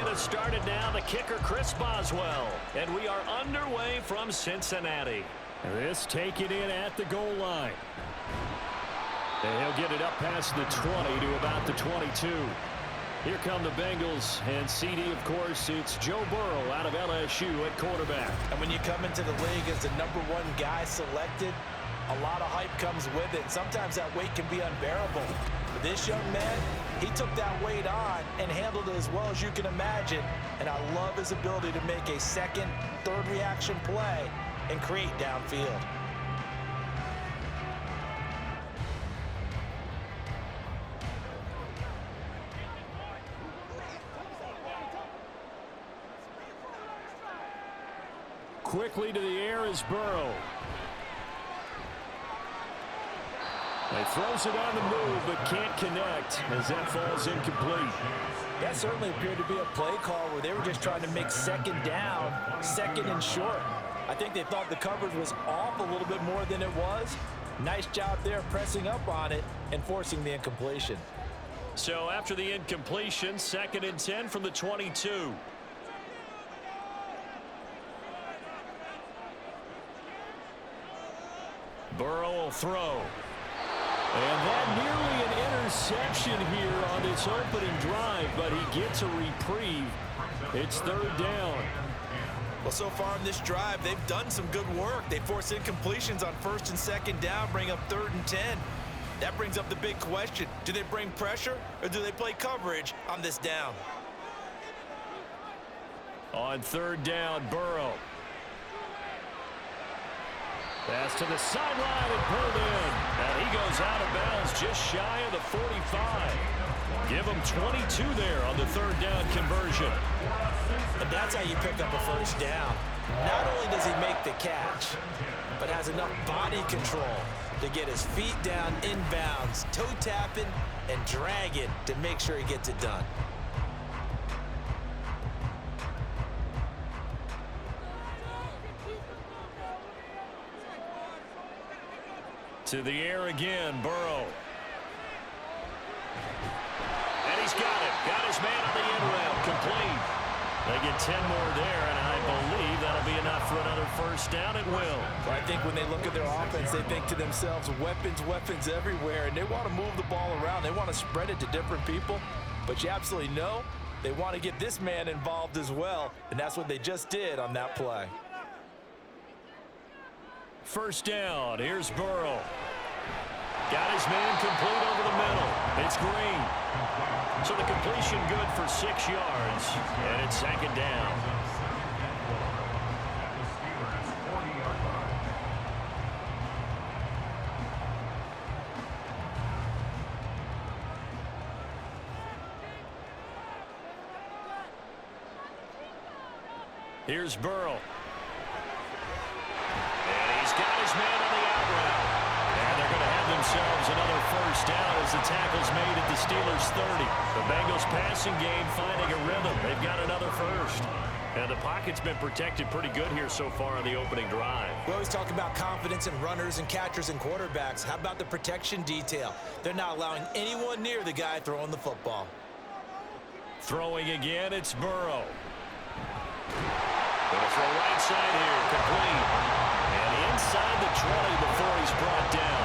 get us started now. The kicker, Chris Boswell. And we are underway from Cincinnati. This taken in at the goal line. And he'll get it up past the 20 to about the 22. Here come the Bengals, and CD, of course, it's Joe Burrow out of LSU at quarterback. And when you come into the league as the #1 guy selected, a lot of hype comes with it. Sometimes that weight can be unbearable. But this young man, he took that weight on and handled it as well as you can imagine. And I love his ability to make a second, third reaction play and create downfield. Quickly to the air is Burrow. He throws it on the move, but can't connect as that falls incomplete. That certainly appeared to be a play call where they were just trying to make second down, second and short. I think they thought the coverage was off a little bit more than it was. Nice job there pressing up on it and forcing the incompletion. So after the incompletion, 2nd and 10 from the 22. Burrow will throw. And that nearly an interception here on this opening drive, but he gets a reprieve. It's 3rd down. Well, so far in this drive, they've done some good work. They force incompletions on 1st and 2nd down, bring up 3rd and 10. That brings up the big question. Do they bring pressure or do they play coverage on this down? On 3rd down, Burrow. Pass to the sideline and pulled in. And he goes out of bounds just shy of the 45. Give him 22 there on the 3rd down conversion. And that's how you pick up a 1st down. Not only does he make the catch, but has enough body control to get his feet down inbounds, toe tapping and dragging to make sure he gets it done. To the air again, Burrow. And he's got it. Got his man on the end rail. Complete. They get 10 more there, and I believe that'll be enough for another 1st down. It will. Well, I think when they look at their offense, they think to themselves, weapons, weapons everywhere, and they want to move the ball around. They want to spread it to different people, but you absolutely know they want to get this man involved as well, and that's what they just did on that play. 1st down. Here's Burrow. Got his man complete over the middle. It's Green. So the completion good for 6 yards. And it's 2nd down. Here's Burrow. Themselves another 1st down as the tackle's made at the Steelers' 30. The Bengals passing game finding a rhythm. They've got another 1st. And the pocket's been protected pretty good here so far on the opening drive. We always talk about confidence in runners and catchers and quarterbacks. How about the protection detail? They're not allowing anyone near the guy throwing the football. Throwing again, it's Burrow. Gonna throw right side here, complete. And inside the 20 before he's brought down.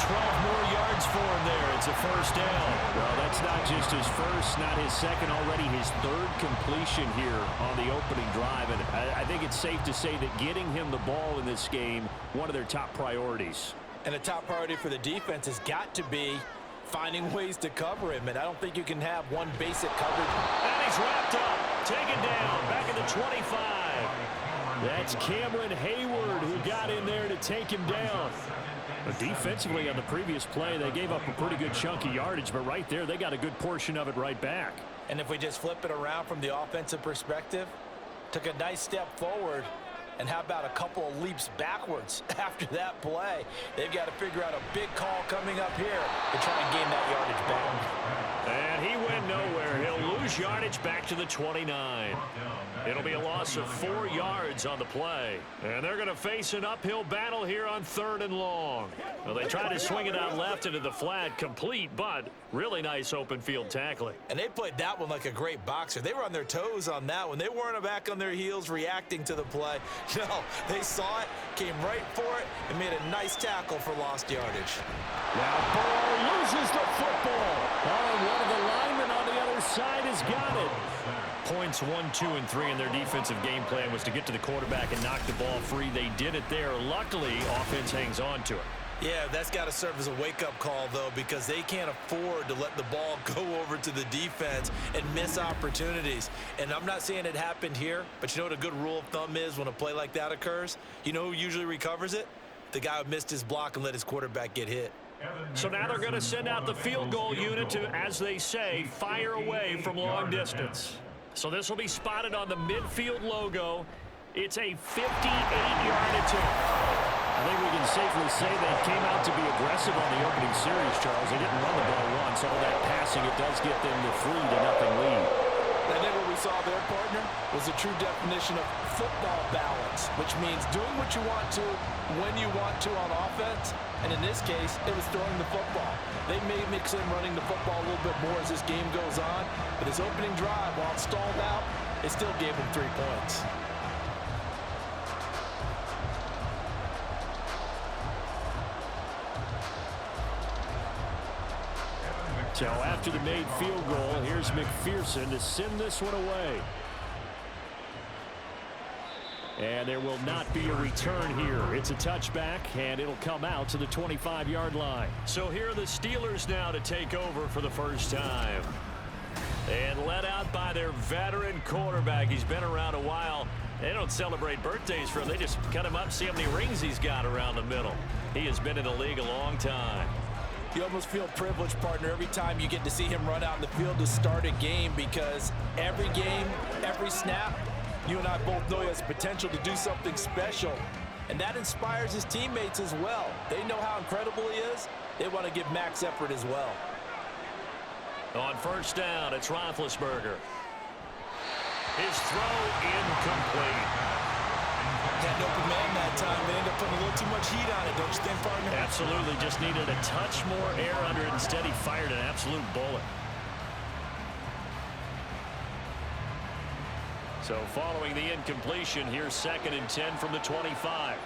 12 more yards for him there. It's a 1st down. Well, that's not just his 1st, not his 2nd, already his 3rd completion here on the opening drive. And I think it's safe to say that getting him the ball in this game, one of their top priorities. And a top priority for the defense has got to be finding ways to cover him. And I don't think you can have one basic coverage. And he's wrapped up, taken down, back at the 25. That's Cameron Hayward who got in there to take him down. But defensively on the previous play, they gave up a pretty good chunk of yardage, but right there, they got a good portion of it right back. And if we just flip it around from the offensive perspective, took a nice step forward, and how about a couple of leaps backwards after that play? They've got to figure out a big call coming up here to try and gain that yardage back. And And he went nowhere. He'll lose yardage back to the 29. It'll be a loss of 4 yards on the play. And they're going to face an uphill battle here on 3rd and long. Well, they tried to swing it out left into the flat, complete, but really nice open field tackling. And they played that one like a great boxer. They were on their toes on that one. They weren't back on their heels reacting to the play. No, they saw it, came right for it, and made a nice tackle for lost yardage. Now Burrow loses the football. Oh, one of the linemen on the other side has got it. Points 1, 2, and 3 in their defensive game plan was to get to the quarterback and knock the ball free. They did it there. Luckily, offense hangs on to it. Yeah, that's got to serve as a wake-up call, though, because they can't afford to let the ball go over to the defense and miss opportunities. And I'm not saying it happened here, but you know what a good rule of thumb is when a play like that occurs? You know who usually recovers it? The guy who missed his block and let his quarterback get hit. So now they're going to send out the field goal unit to, as they say, fire away from long distance. So this will be spotted on the midfield logo. It's a 58-yard attempt. I think we can safely say they came out to be aggressive on the opening series, Charles. They didn't run the ball once. All that passing, it does get them the 3-0 lead. I think what we saw there, partner, was a true definition of football balance, which means doing what you want to when you want to on offense. And in this case, it was throwing the football. They may mix in running the football a little bit more as this game goes on, but his opening drive, while it stalled out, it still gave him 3 points. So after the made field goal, here's McPherson to send this one away. And there will not be a return here. It's a touchback, and it'll come out to the 25-yard line. So here are the Steelers now to take over for the first time. And led out by their veteran quarterback. He's been around a while. They don't celebrate birthdays for him. They just cut him up, see how many rings he's got around the middle. He has been in the league a long time. You almost feel privileged, partner, every time you get to see him run out in the field to start a game, because every game, every snap, you and I both know he has potential to do something special. And that inspires his teammates as well. They know how incredible he is. They want to give max effort as well. On first down, it's Roethlisberger. His throw incomplete. Had an open man that time. They ended up putting a little too much heat on it, don't you think, partner? Absolutely. Just needed a touch more air under it. Instead, he fired an absolute bullet. So following the incompletion, here's 2nd and 10 from the 25.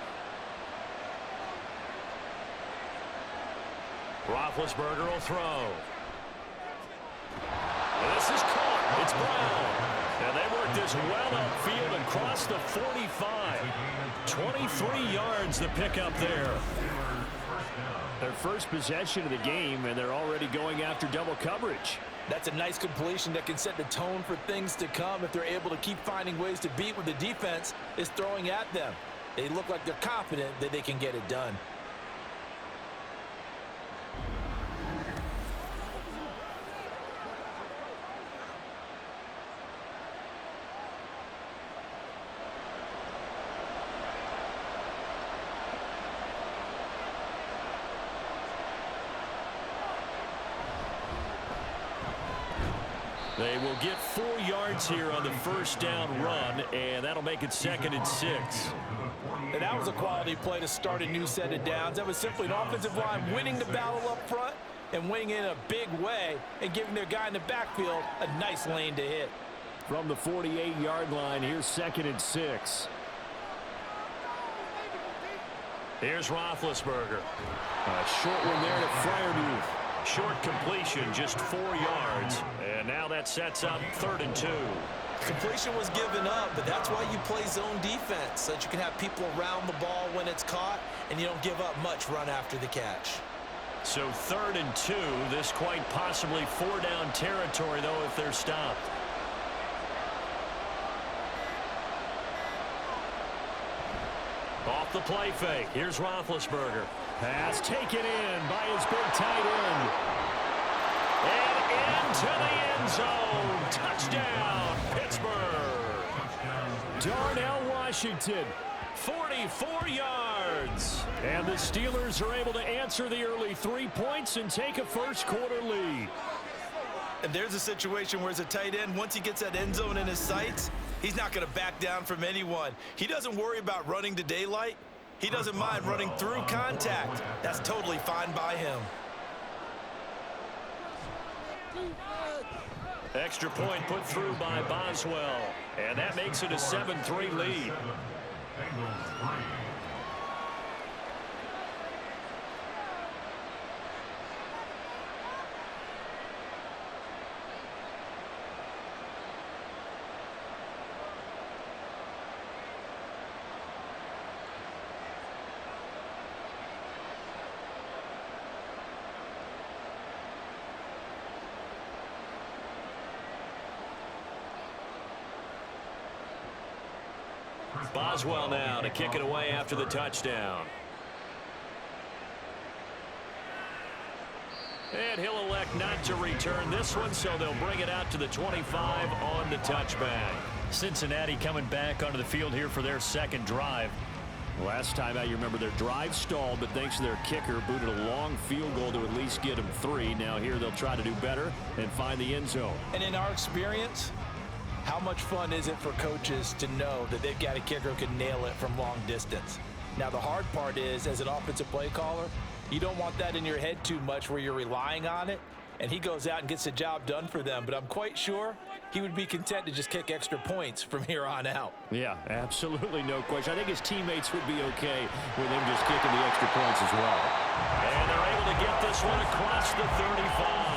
Roethlisberger will throw. And this is caught. It's Brown. And they worked this well upfield and crossed the 45. 23 yards the pickup there. Their first possession of the game, and they're already going after double coverage. That's a nice completion that can set the tone for things to come if they're able to keep finding ways to beat what the defense is throwing at them. They look like they're confident that they can get it done. They will get 4 yards here on the first down run, and that'll make it 2nd and 6. And that was a quality play to start a new set of downs. That was simply an offensive line winning the battle up front and winning in a big way and giving their guy in the backfield a nice lane to hit. From the 48-yard line, here's 2nd and 6. Here's Roethlisberger. A short one there to Freiermuth. Short completion, just 4 yards. And now that sets up 3rd and 2. Completion was given up, but that's why you play zone defense, so that you can have people around the ball when it's caught, and you don't give up much run after the catch. So 3rd and 2. This quite possibly 4-down territory, though, if they're stopped. Off the play fake. Here's Roethlisberger. Pass taken in by his big tight end. And into the end zone. Touchdown, Pittsburgh. Darnell Washington. 44 yards. And the Steelers are able to answer the early 3 points and take a first quarter lead. And there's a situation where as a tight end, once he gets that end zone in his sights, he's not going to back down from anyone. He doesn't worry about running to daylight. He doesn't mind running through contact. That's totally fine by him. Extra point put through by Boswell. And that makes it a 7-3 lead. Boswell now to kick it away after the touchdown. And he'll elect not to return this one, so they'll bring it out to the 25 on the touchback. Cincinnati coming back onto the field here for their second drive. Last time out, you remember their drive stalled, but thanks to their kicker, booted a long field goal to at least get them 3. Now here they'll try to do better and find the end zone. And in our experience, how much fun is it for coaches to know that they've got a kicker who can nail it from long distance? Now, the hard part is, as an offensive play caller, you don't want that in your head too much where you're relying on it, and he goes out and gets the job done for them. But I'm quite sure he would be content to just kick extra points from here on out. Yeah, absolutely no question. I think his teammates would be okay with him just kicking the extra points as well. And they're able to get this one across the 35.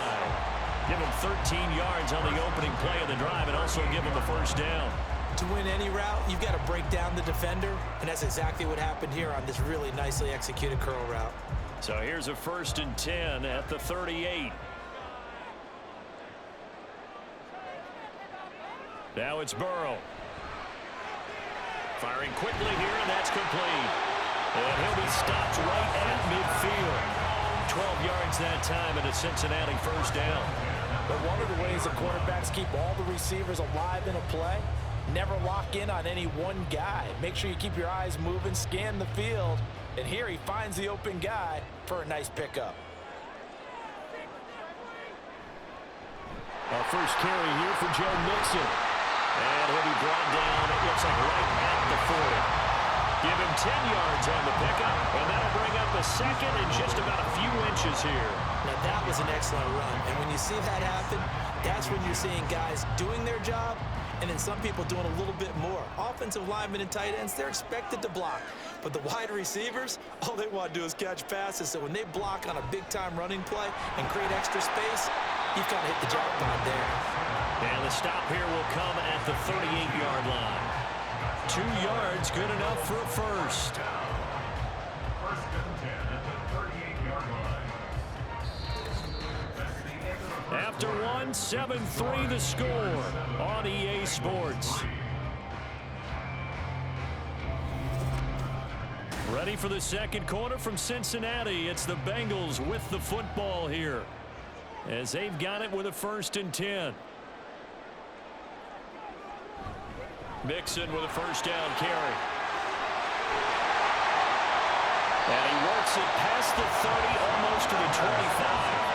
Give him 13 yards on the opening play of the drive and also give him the first down. To win any route, you've got to break down the defender, and that's exactly what happened here on this really nicely executed curl route. So here's a 1st and 10 at the 38. Now it's Burrow. Firing quickly here, and that's complete. And he'll be stopped right at midfield. 12 yards that time, and a Cincinnati first down. But one of the ways the quarterbacks keep all the receivers alive in a play, never lock in on any one guy. Make sure you keep your eyes moving, scan the field, and here he finds the open guy for a nice pickup. Our first carry here for Joe Mixon. And he'll be brought down, it looks like right at the 40. Give him 10 yards on the pickup, and that'll bring up a second and just about a few inches here. Now that was an excellent run, and when you see that happen, that's when you're seeing guys doing their job, and then some people doing a little bit more. Offensive linemen and tight ends, they're expected to block. But the wide receivers, all they want to do is catch passes. So when they block on a big-time running play and create extra space, you've kind of hit the jackpot there. And the stop here will come at the 38-yard line. 2 yards, good enough for a first. 1st and 10 at the 38-yard line. After one, 7-3 the score on EA Sports. Ready for the second quarter from Cincinnati. It's the Bengals with the football here, as they've got it with a 1st and 10. Mixon with a first down carry. And he works it past the 30, almost to the 25.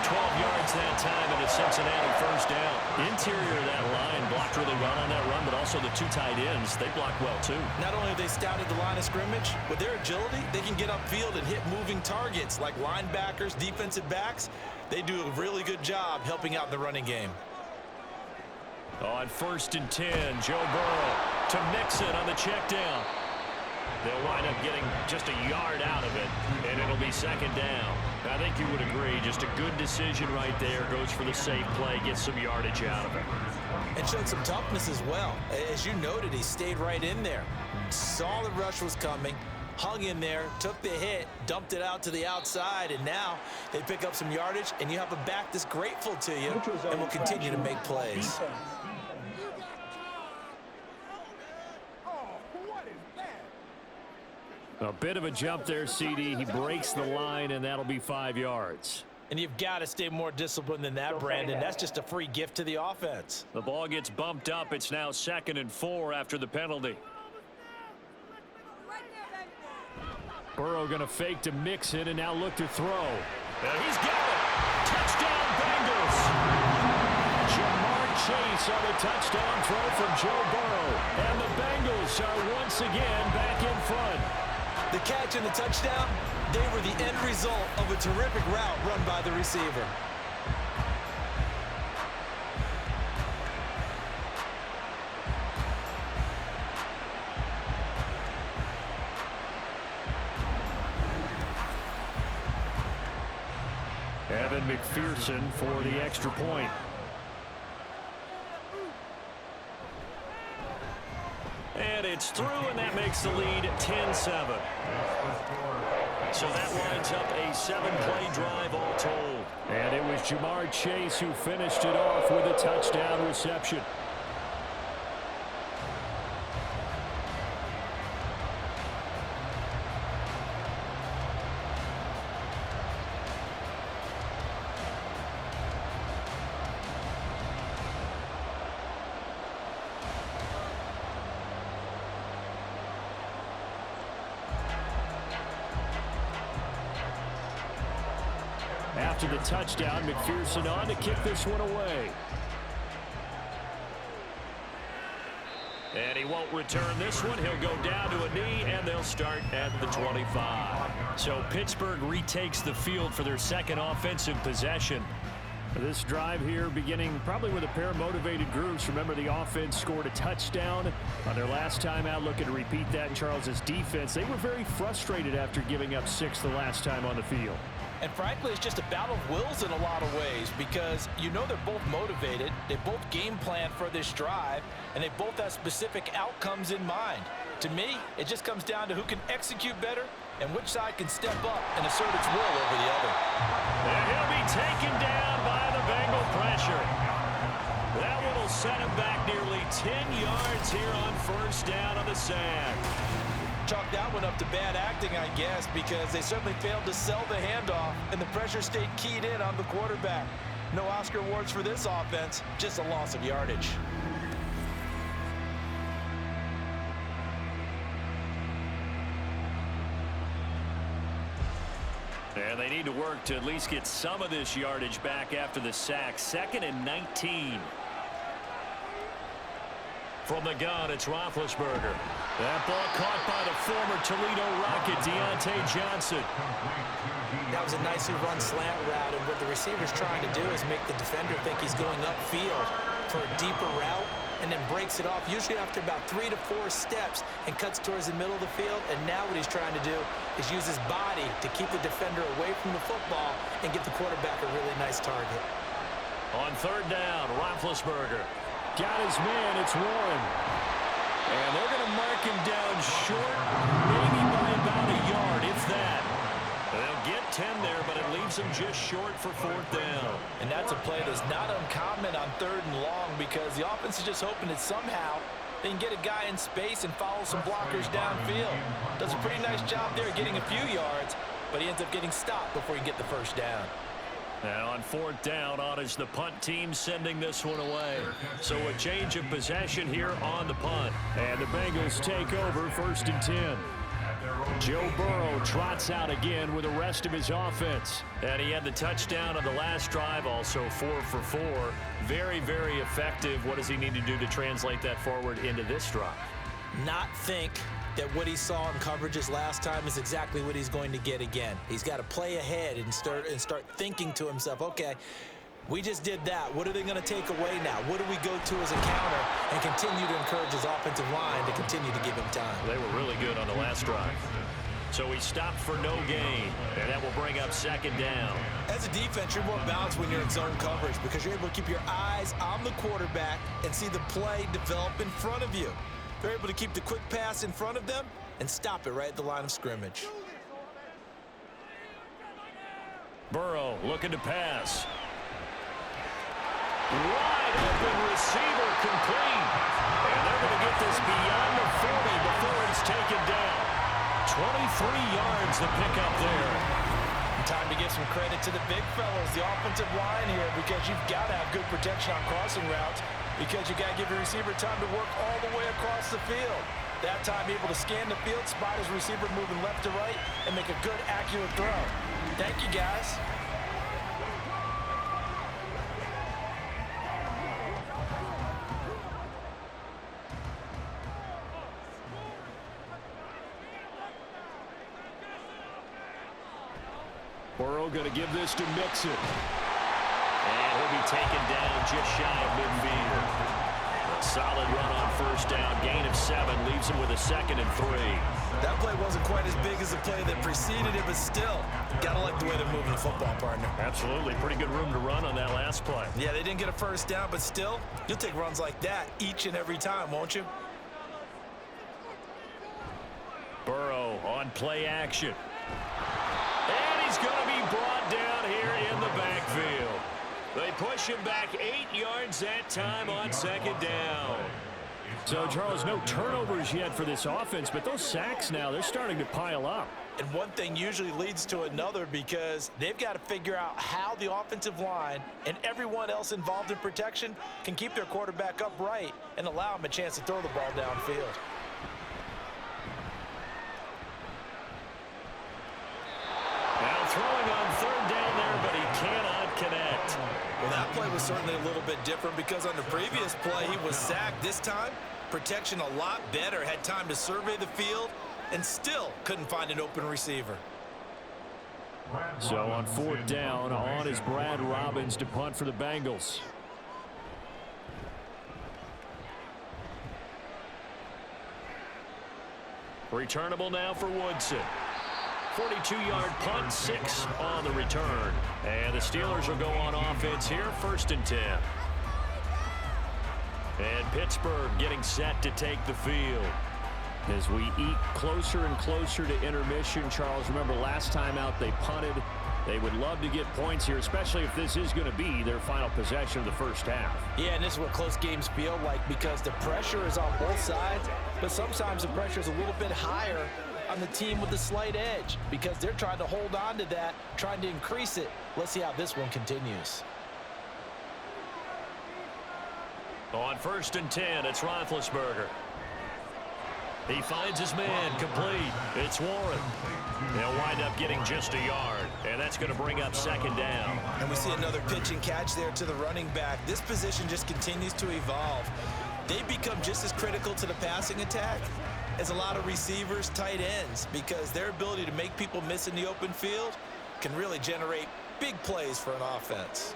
12 yards that time, and a Cincinnati first down. Interior of that line blocked really well on that run, but also the 2 tight ends, they blocked well too. Not only have they scouted the line of scrimmage, with their agility, they can get upfield and hit moving targets like linebackers, defensive backs. They do a really good job helping out in the running game. On 1st and 10, Joe Burrow to Mixon on the check down. They'll wind up getting just a yard out of it, and it'll be second down. I think you would agree, just a good decision right there. Goes for the safe play, gets some yardage out of it. And showed some toughness as well. As you noted, he stayed right in there. Saw the rush was coming, hung in there, took the hit, dumped it out to the outside, and now they pick up some yardage, and you have a back that's grateful to you and will continue to make plays. A bit of a jump there, CD. He breaks the line, and that'll be 5 yards. And you've got to stay more disciplined than that, Brandon. That's just a free gift to the offense. The ball gets bumped up. It's now 2nd and 4 after the penalty. Burrow going to fake to Mixon and now look to throw. And he's got it. Touchdown, Bengals. yards on a touchdown throw from Joe Burrow. And the Bengals are once again back in front. The catch and the touchdown, they were the end result of a terrific route run by the receiver. Evan McPherson for the extra point. And it's through, and that makes the lead 10-7. So that lines up a 7-play drive all told. And it was Jamar Chase who finished it off with a touchdown reception. After the touchdown, McPherson on to kick this one away. And he won't return this one. He'll go down to a knee, and they'll start at the 25. So Pittsburgh retakes the field for their second offensive possession. This drive here beginning probably with a pair of motivated groups. Remember, the offense scored a touchdown on their last time out. Looking to repeat that in Charles's defense. They were very frustrated after giving up 6 the last time on the field. And frankly, it's just a battle of wills in a lot of ways because you know they're both motivated. They both game plan for this drive, and they both have specific outcomes in mind. To me, it just comes down to who can execute better and which side can step up and assert its will over the other. And he'll be taken down by the Bengal pressure. That one will set him back nearly 10 yards here on first down on the sack. Chalk that one up to bad acting, I guess, because they certainly failed to sell the handoff, and the pressure stayed keyed in on the quarterback. No Oscar awards for this offense, just a loss of yardage. And they need to work to at least get some of this yardage back after the sack. 2nd and 19. From the gun, it's Roethlisberger. That ball caught by the former Toledo Rocket, Deontay Johnson. That was a nicely run slant route, and what the receiver's trying to do is make the defender think he's going upfield for a deeper route, and then breaks it off, usually after about 3 to 4 steps, and cuts towards the middle of the field. And now what he's trying to do is use his body to keep the defender away from the football and get the quarterback a really nice target. On 3rd down, Roethlisberger. Got his man, it's Warren. And they're going to mark him down short, maybe by about a yard, if that. They'll get 10 there, but it leaves them just short for 4th down. And that's a play that's not uncommon on 3rd and long because the offense is just hoping that somehow they can get a guy in space and follow some blockers downfield. Does a pretty nice job there getting a few yards, but he ends up getting stopped before he can get the first down. Now on 4th down, on is the punt team sending this one away. So a change of possession here on the punt. And the Bengals take over 1st and 10. Joe Burrow trots out again with the rest of his offense. And he had the touchdown on the last drive, also 4 for 4. Very, very effective. What does he need to do to translate that forward into this drive? Not think that what he saw in coverages last time is exactly what he's going to get again. He's got to play ahead and start thinking to himself, okay, we just did that. What are they going to take away now? What do we go to as a counter? And continue to encourage his offensive line to continue to give him time. They were really good on the last drive. So he stopped for no gain, and that will bring up 2nd down. As a defense, you're more balanced when you're in zone coverage because you're able to keep your eyes on the quarterback and see the play develop in front of you. They're able to keep the quick pass in front of them and stop it right at the line of scrimmage. Burrow looking to pass. Wide open receiver complete. And they're going to get this beyond the 40 before it's taken down. 23 yards to pick up there. Time to give some credit to the big fellas, the offensive line here, because you've got to have good protection on crossing routes because you got to give your receiver time to work all the way across the field. That time able to scan the field, spot his receiver moving left to right, and make a good, accurate throw. Thank you, guys. Burrow going to give this to Mixon. And he'll be taken down just shy of midfield. A solid run on first down. Gain of 7 leaves him with a 2nd and 3. That play wasn't quite as big as the play that preceded it, but still, gotta like the way they're moving the football, partner. Absolutely. Pretty good room to run on that last play. Yeah, they didn't get a first down, but still, you'll take runs like that each and every time, won't you? Burrow on play action. And he's going to be brought down here in the backfield. They push him back 8 yards that time on 2nd down. So, Charles, no turnovers yet for this offense, but those sacks now, they're starting to pile up. And one thing usually leads to another because they've got to figure out how the offensive line and everyone else involved in protection can keep their quarterback upright and allow him a chance to throw the ball downfield. Now throwing on 3rd down there, but he cannot connect. Well, that play was certainly a little bit different because on the previous play, he was sacked. This time, protection a lot better, had time to survey the field, and still couldn't find an open receiver. So on 4th down, on is Brad Robbins to punt for the Bengals. Returnable now for Woodson. 42-yard punt, 6 on the return. And the Steelers will go on offense here, 1st and 10. And Pittsburgh getting set to take the field. As we eat closer and closer to intermission, Charles, remember last time out they punted. They would love to get points here, especially if this is going to be their final possession of the first half. Yeah, and this is what close games feel like because the pressure is on both sides, but sometimes the pressure is a little bit higher on the team with the slight edge because they're trying to hold on to that, trying to increase it. Let's see how this one continues. On 1st and 10, it's Roethlisberger. He finds his man, complete. It's Warren. They'll wind up getting just a yard, and that's going to bring up 2nd down. And we see another pitch and catch there to the running back. This position just continues to evolve. They become just as critical to the passing attack as a lot of receivers, tight ends, because their ability to make people miss in the open field can really generate big plays for an offense.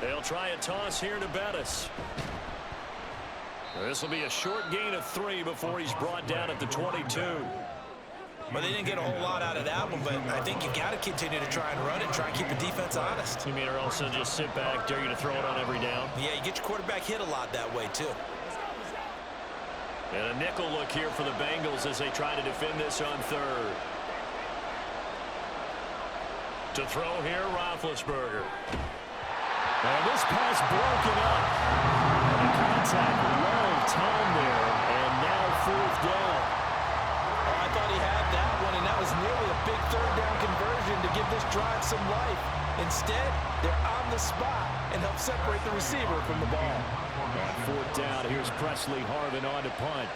They'll try a toss here to Bettis. This will be a short gain of 3 before he's brought down at the 22. Well, they didn't get a whole lot out of that one, but I think you got to continue to try and run it, try and keep the defense honest. You mean or also just sit back, dare you to throw it on every down? Yeah, you get your quarterback hit a lot that way, too. And a nickel look here for the Bengals as they try to defend this on 3rd. To throw here, Roethlisberger. And this pass broken up. And contact, long time there, and now 4th down. Oh, I thought he had that one, and that was nearly a big 3rd down conversion to give this drive some life. Instead, they're on the spot and help separate the receiver from the ball. On 4th down, here's Presley Harvin on to punt.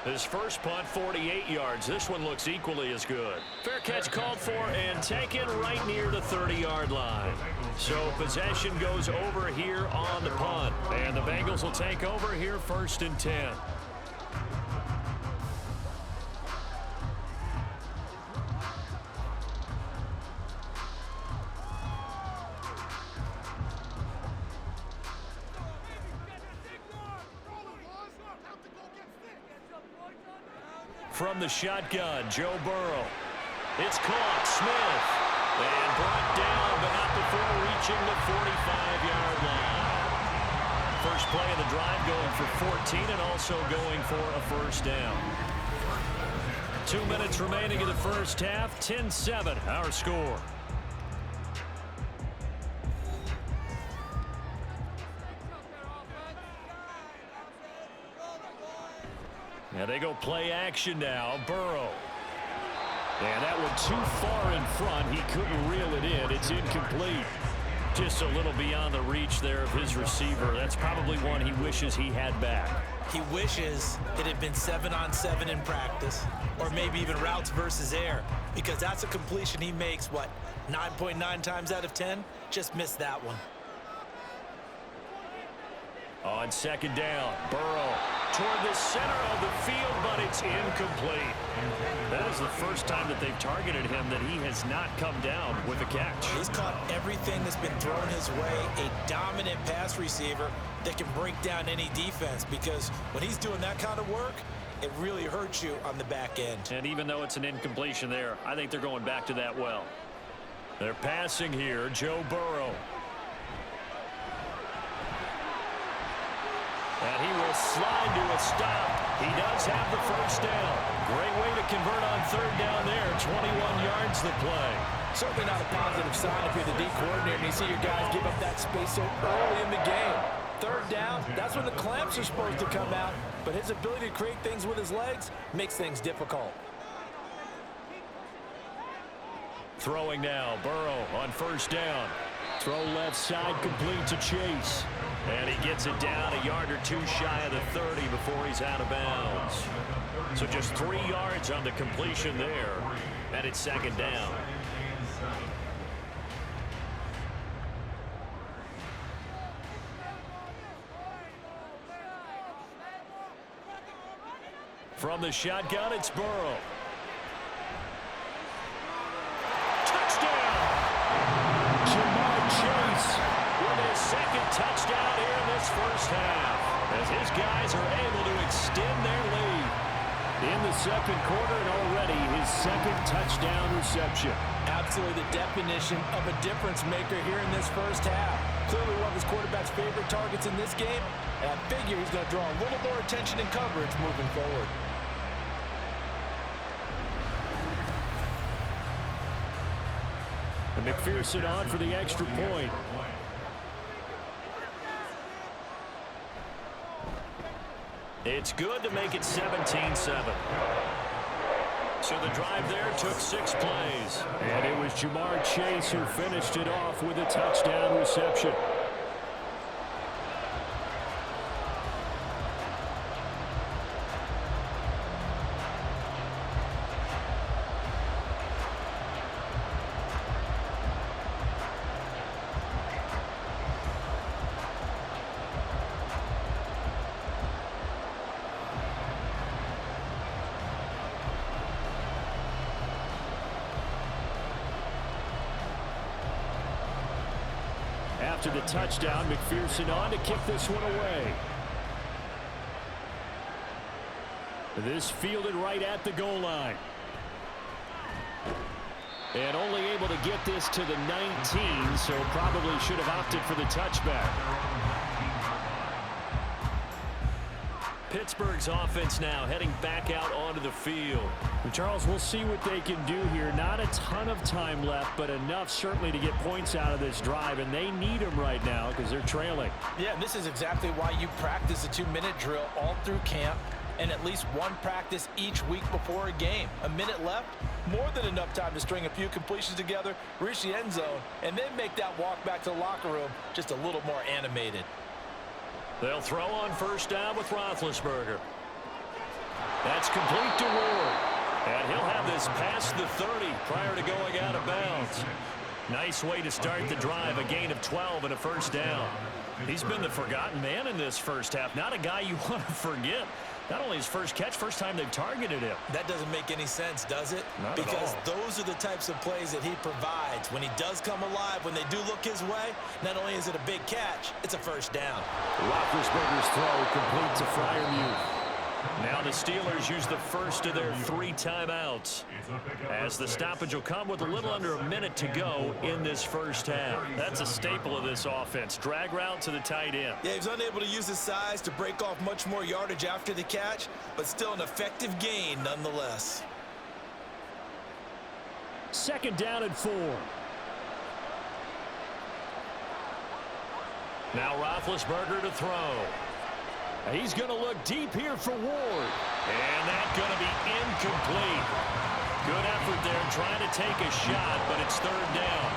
His first punt, 48 yards. This one looks equally as good. Fair catch called for and taken right near the 30-yard line. So possession goes over here on the punt. And the Bengals will take over here, 1st and 10. From the shotgun, Joe Burrow. It's caught. Smith. And brought down, but not before reaching the 45-yard line. First play of the drive going for 14 and also going for a 1st down. 2 minutes remaining in the first half. 10-7, our score. And they go play action now. Burrow. And that one too far in front. He couldn't reel it in. It's incomplete. Just a little beyond the reach there of his receiver. That's probably one he wishes he had back. He wishes it had been 7-on-7 in practice, or maybe even routes versus air, because that's a completion he makes, what, 9.9 times out of 10? Just missed that one. On 2nd down, Burrow toward the center of the field, but it's incomplete. That is the first time that they've targeted him that he has not come down with a catch. He's caught everything that's been thrown his way, a dominant pass receiver that can break down any defense, because when he's doing that kind of work, it really hurts you on the back end. And even though it's an incompletion there, I think they're going back to that well. They're passing here, Joe Burrow. And he will slide to a stop. He does have the first down. Great way to convert on third down there. 21 yards the play. Certainly not a positive sign if you're the D coordinator and you see your guys give up that space so early in the game. Third down, that's when the clamps are supposed to come out, but his ability to create things with his legs makes things difficult. Throwing now, Burrow on first down. Throw left side, complete to Chase. And he gets it down a yard or two shy of the 30 before he's out of bounds. So just 3 yards on the completion there, and it's second down. From the shotgun, it's Burrow. Touchdown! Jamar Chase with his second touchdown here in this first half, as his guys are able to extend their lead. In the second quarter, and already his second touchdown reception. Absolutely the definition of a difference maker here in this first half. Clearly one of his quarterback's favorite targets in this game, and I figure he's going to draw a little more attention and coverage moving forward. And McPherson on for the extra point. It's good to make it 17-7. So the drive there took 6 plays. And it was Jamar Chase who finished it off with a touchdown reception. After the touchdown, McPherson on to kick this one away. This fielded right at the goal line. And only able to get this to the 19, so probably should have opted for the touchback. Pittsburgh's offense now heading back out onto the field. And Charles, we'll see what they can do here. Not a ton of time left, but enough certainly to get points out of this drive, and they need them right now because they're trailing. Yeah, and this is exactly why you practice a 2-minute drill all through camp and at least one practice each week before a game. A minute left, more than enough time to string a few completions together, reach the end zone, and then make that walk back to the locker room just a little more animated. They'll throw on first down with Roethlisberger. That's complete to Ward. And he'll have this past the 30 prior to going out of bounds. Nice way to start the drive, a gain of 12 and a first down. He's been the forgotten man in this first half. Not a guy you want to forget. Not only his first catch, first time they've targeted him. That doesn't make any sense, does it? Not because at all. those are the types of plays that he provides. When he does come alive, when they do look his way, not only is it a big catch, it's a first down. Roethlisberger's throw complete to Freiermuth. Now the Steelers use the first of their 3 timeouts, as the stoppage will come with a little under a minute to go in this first half. That's a staple of this offense. Drag route to the tight end. Yeah, he was unable to use his size to break off much more yardage after the catch, but still an effective gain nonetheless. Second down and 4. Now Roethlisberger to throw. He's going to look deep here for Ward. And that's going to be incomplete. Good effort there trying to take a shot, but it's third down.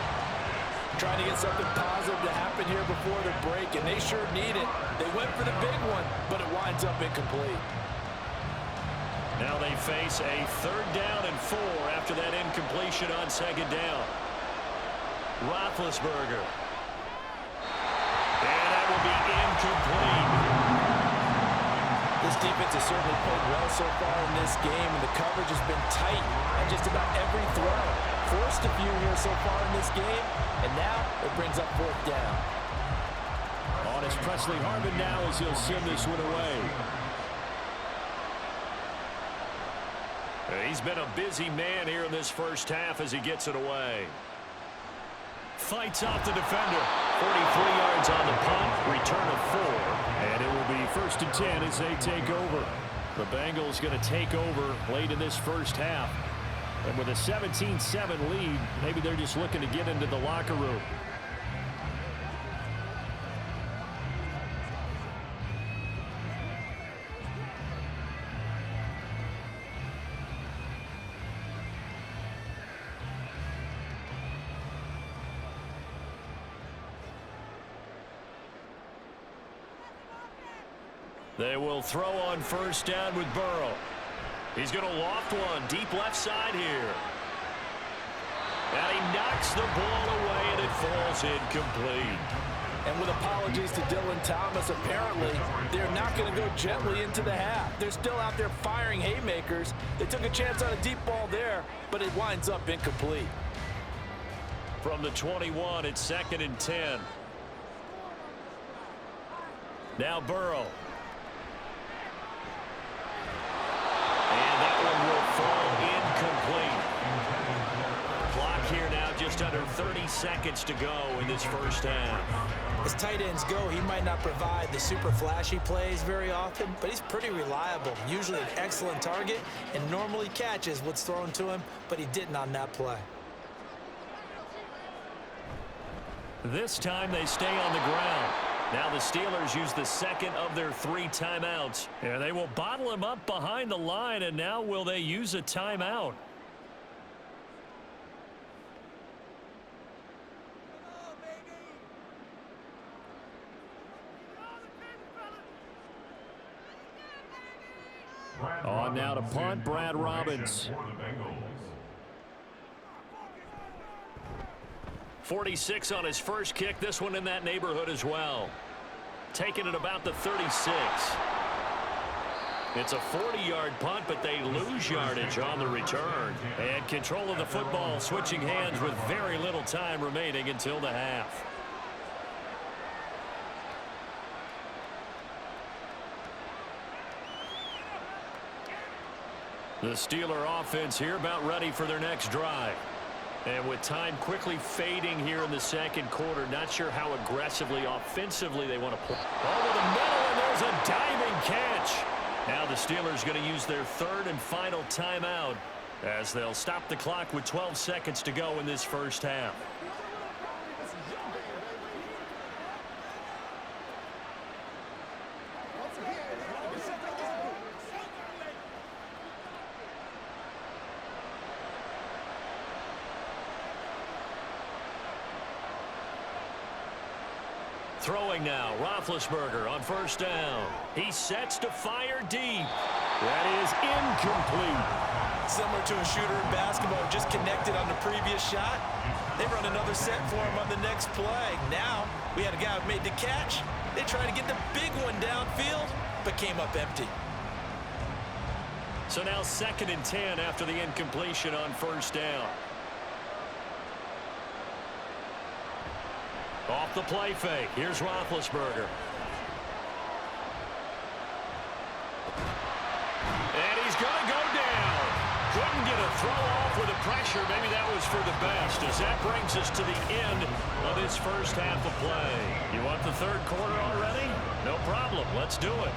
Trying to get something positive to happen here before the break, and they sure need it. They went for the big one, but it winds up incomplete. Now they face a third down and 4 after that incompletion on second down. Roethlisberger. And that will be incomplete. The This defense has certainly played well so far in this game, and the coverage has been tight on just about every throw. Forced a few here so far in this game, and now it brings up fourth down. On is Presley Harvin now as he'll send this one away. He's been a busy man here in this first half as he gets it away. Fights off the defender. 43 yards on the punt, return of 4. And it will be 1st and 10 as they take over. The Bengals going to take over late in this first half. And with a 17-7 lead, maybe they're just looking to get into the locker room. They will throw on first down with Burrow. He's going to loft one deep left side here. And he knocks the ball away, and it falls incomplete. And with apologies to Dylan Thomas, apparently they're not going to go gently into the half. They're still out there firing haymakers. They took a chance on a deep ball there, but it winds up incomplete. From the 21, it's 2nd and 10. Now Burrow. And that one will fall incomplete. Clock here now, just under 30 seconds to go in this first half. As tight ends go, he might not provide the super flashy plays very often, but he's pretty reliable, usually an excellent target, and normally catches what's thrown to him, but he didn't on that play. This time they stay on the ground. Now the Steelers use the second of their 3 timeouts. And they will bottle him up behind the line, and now will they use a timeout? On now to punt, Brad Robbins. 46 on his first kick. This one in that neighborhood as well. Taking it about the 36. It's a 40-yard punt, but they lose yardage on the return. And control of the football switching hands with very little time remaining until the half. The Steeler offense here about ready for their next drive. And with time quickly fading here in the second quarter, not sure how aggressively, offensively they want to play. Over the middle, and there's a diving catch. Now the Steelers going to use their 3rd and final timeout as they'll stop the clock with 12 seconds to go in this first half. Throwing now, Roethlisberger on first down. He sets to fire deep. That is incomplete. Similar to a shooter in basketball, just connected on the previous shot. They run another set for him on the next play. Now, we had a guy who made the catch. They tried to get the big one downfield, but came up empty. So now 2nd and 10 after the incompletion on first down. Off the play fake. Here's Roethlisberger. And he's going to go down. Couldn't get a throw off with the pressure. Maybe that was for the best, as that brings us to the end of this first half of play. You want the third quarter already? No problem. Let's do it.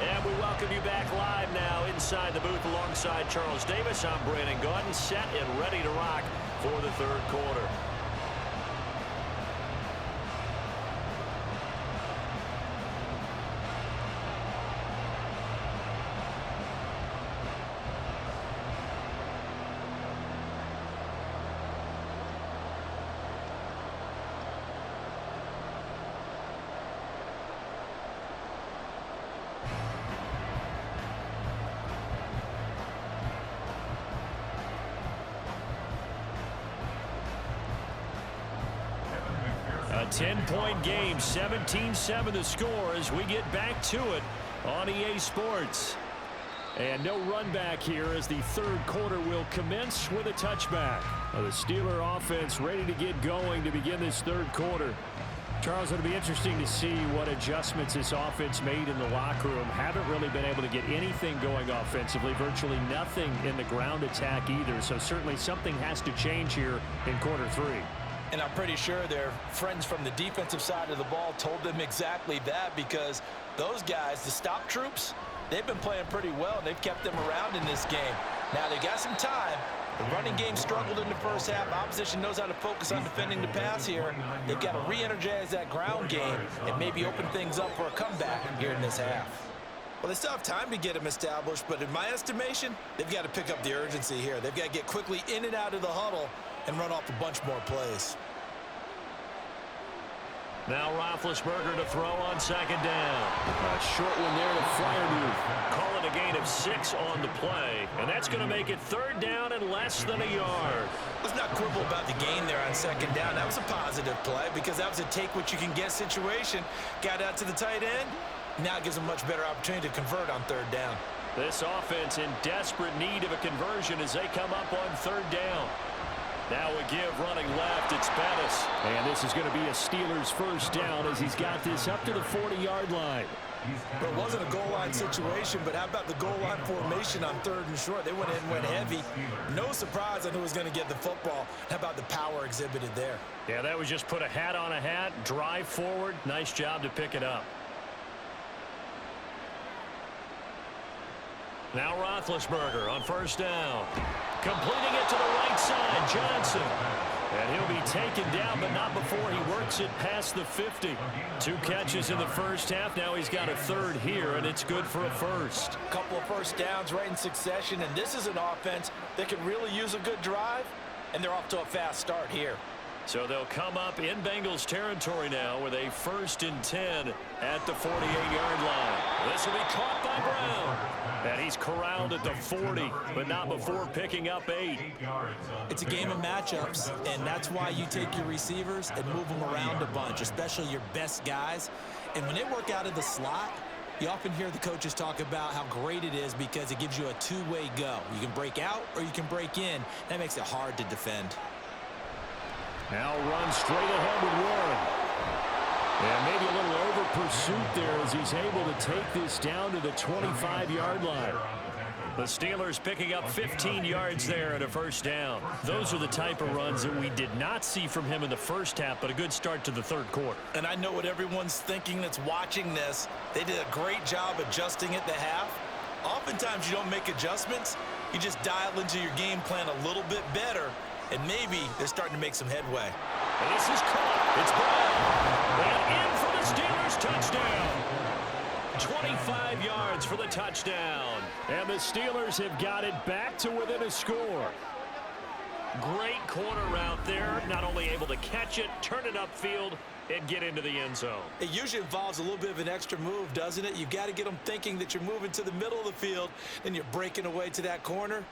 And we welcome you back live now inside the booth alongside Charles Davis. I'm Brandon Gaudin, set and ready to rock for the third quarter. 10-point game, 17-7 the score as we get back to it on EA Sports. And no run back here as the third quarter will commence with a touchback. The Steeler offense ready to get going to begin this third quarter. Charles, it'll be interesting to see what adjustments this offense made in the locker room. Haven't really been able to get anything going offensively, virtually nothing in the ground attack either. So certainly something has to change here in quarter three. And I'm pretty sure their friends from the defensive side of the ball told them exactly that, because those guys, the stop troops, they've been playing pretty well, and they've kept them around in this game. Now, they got some time. The running game struggled in the first half. Opposition knows how to focus on defending the pass here. They've got to re-energize that ground game and maybe open things up for a comeback here in this half. Well, they still have time to get them established, but in my estimation, they've got to pick up the urgency here. They've got to get quickly in and out of the huddle and run off a bunch more plays. Now Roethlisberger to throw on second down. A short one there to Freiermuth. Call it a gain of 6 on the play, and that's going to make it third down and less than a yard. Let's not quibble about the gain there on second down. That was a positive play because that was a take-what-you-can-get situation. Got out to the tight end. Now it gives them a much better opportunity to convert on third down. This offense in desperate need of a conversion as they come up on third down. Now we give running left. It's Bettis. And this is going to be a Steelers first down as he's got this up to the 40-yard line. Well, it wasn't a goal line situation, but how about the goal line formation on third and short? They went in and went heavy. No surprise on who was going to get the football. How about the power exhibited there? Yeah, that was just put a hat on a hat, drive forward. Nice job to pick it up. Now Roethlisberger on first down. Completing it to the right side, Johnson. And he'll be taken down, but not before he works it past the 50. 2 catches in the first half. Now he's got a third here, and it's good for a first. A couple of first downs right in succession, and this is an offense that could really use a good drive, and they're off to a fast start here. So they'll come up in Bengals territory now with a 1st and 10 at the 48-yard line. This will be caught by Brown. And he's corralled at the 40, but not before picking up 8. It's a game of matchups, and that's why you take your receivers and move them around a bunch, especially your best guys. And when they work out of the slot, you often hear the coaches talk about how great it is because it gives you a two-way go. You can break out or you can break in. That makes it hard to defend. Now run straight ahead with Warren. And maybe a little over pursuit there as he's able to take this down to the 25-yard line. The Steelers picking up 15 yards there and a first down. Those are the type of runs that we did not see from him in the first half, but a good start to the third quarter. And I know what everyone's thinking that's watching this. They did a great job adjusting at the half. Oftentimes you don't make adjustments. You just dial into your game plan a little bit better, and maybe they're starting to make some headway. This is caught. It's Brown. And in for the Steelers touchdown. 25 yards for the touchdown. And the Steelers have got it back to within a score. Great corner route there. Not only able to catch it, turn it upfield, and get into the end zone. It usually involves a little bit of an extra move, doesn't it? You've got to get them thinking that you're moving to the middle of the field, and you're breaking away to that corner.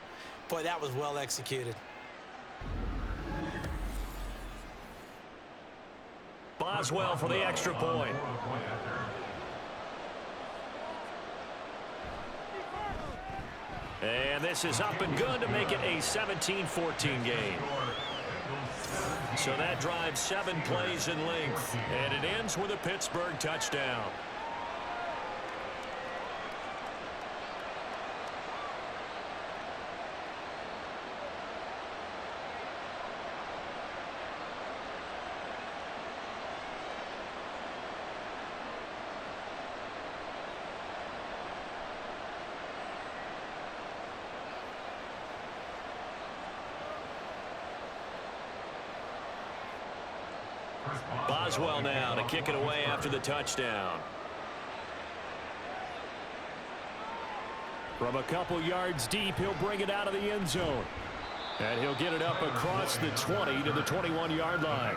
Boy, that was well executed. Boswell for the extra point. And this is up and good to make it a 17-14 game. So that drives 7 plays in length, and it ends with a Pittsburgh touchdown. Boswell now to kick it away after the touchdown. From a couple yards deep, he'll bring it out of the end zone. And he'll get it up across the 20 to the 21-yard line.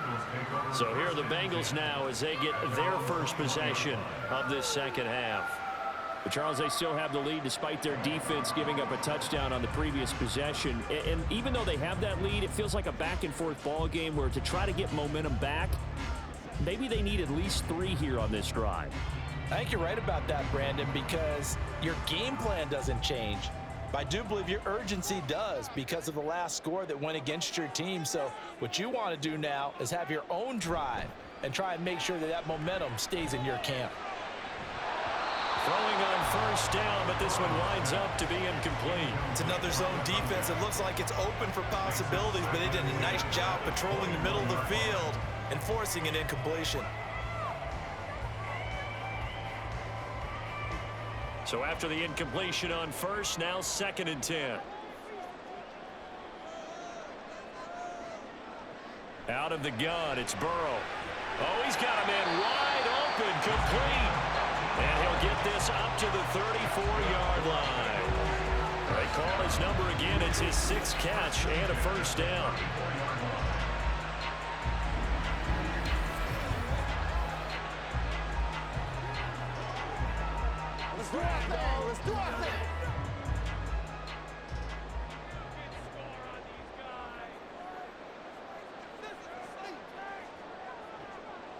So here are the Bengals now as they get their first possession of this second half. But Charles, they still have the lead despite their defense giving up a touchdown on the previous possession. And even though they have that lead, it feels like a back-and-forth ball game where to try to get momentum back, maybe they need at least 3 here on this drive. I think you're right about that, Brandon, because your game plan doesn't change. But I do believe your urgency does because of the last score that went against your team. So what you want to do now is have your own drive and try and make sure that that momentum stays in your camp. Throwing on first down, but this one winds up to be incomplete. It's another zone defense. It looks like it's open for possibilities, but they did a nice job patrolling the middle of the field and forcing an incompletion. So after the incompletion on first, now 2nd and 10. Out of the gun, it's Burrow. Oh, he's got a man wide open, complete. And he'll get this up to the 34-yard line. They call his number again. It's his 6th catch and a first down.